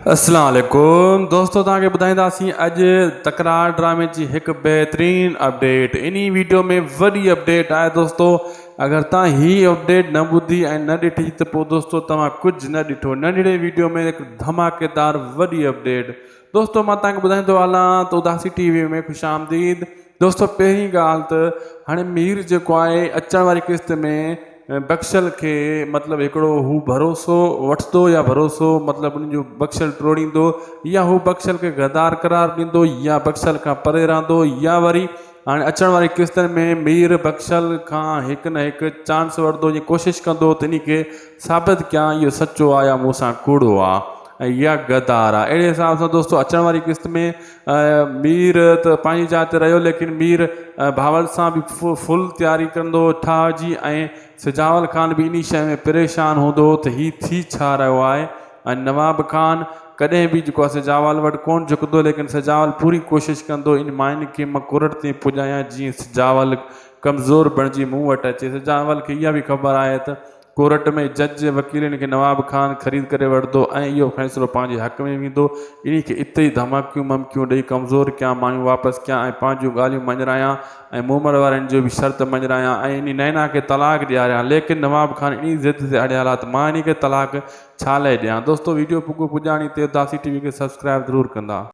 अस्सलाम वालेकुम दोस्तों, तव्हांखे ॿुधाईंदासीं अॼु तकरार ड्रामे जी हिकु बहितरीन अपडेट। इन वीडियो में वॾी अपडेट आहे दोस्तों। अगर तव्हां ही अपडेट न ॿुधी ऐं न ॾिठी त पोइ दोस्तों तव्हां कुझु न ॾिठो। नंढड़े वीडियो में हिकु धमाकेदार वॾी अपडेट दोस्तों मां तव्हांखे ॿुधाईंदो हलां त उदासी टीवी में ख़ुशि आमदीद। दोस्तों पहिरीं ॻाल्हि त हाणे मीर जेको आहे अचण वारी किस्त में बख़्शल के मतलब हिकिड़ो हू भरोसो वठंदो या भरोसो मतलब उन जो बख़्शल टोड़ींदो, या हू बख़्शल के गद्दार करार ॾींदो, या बख़्शल खां परे रहंदो, या वरी हाणे अचण वारी किस्तनि में मीर बख़्शल खां हिकु न हिकु चांस वठंदो, जी कोशिशि कंदो त इन खे साबित कयां इहो सचो आहे या मूंसां कूड़ो आहे या गद्दार आहे। अहिड़े हिसाब सां दोस्तों अचण वारी किस्त में मीर त पंहिंजी जाइ ते रहियो, लेकिन मीर भावल सां बि फुल तयारी कंदो ठाह जी, ऐं सिजावल ख़ान भी इन शइ में परेशान हूंदो त ही थी छा रहियो आहे। ऐं नवाब ख़ान कॾहिं बि जेको आहे सिजावल वटि कोन झुकंदो, लेकिन सिजावल पूरी कोशिशि कंदो इन माइनि खे मां कुरट ताईं पुॼायां जीअं सिजावल कमज़ोर बणिजी मूं वटि अचे। सिजावल खे इहा बि ख़बर आहे त कोर्ट में जज वकीलनि खे नवाब ख़ान ख़रीद करे वठंदो ऐं इहो फ़ैसिलो पंहिंजे हक़ में वेंदो। इन खे इते ई धमकियूं ममकियूं ॾेई कमज़ोर कयां, मायूं वापसि कयां ऐं पंहिंजूं ॻाल्हियूं मञरायां ऐं मूमर वारनि जो बि शर्त मञरायां ऐं इन नैना खे तलाक ॾियारियां। लेकिन नवाब ख़ान इन ज़िद ते अड़ियल आहे त मां इन खे तलाक छा लाइ ॾियां। दोस्तों वीडियो पुॼाणी ते उदासी टीवी खे सब्सक्राइब ज़रूरु कंदा।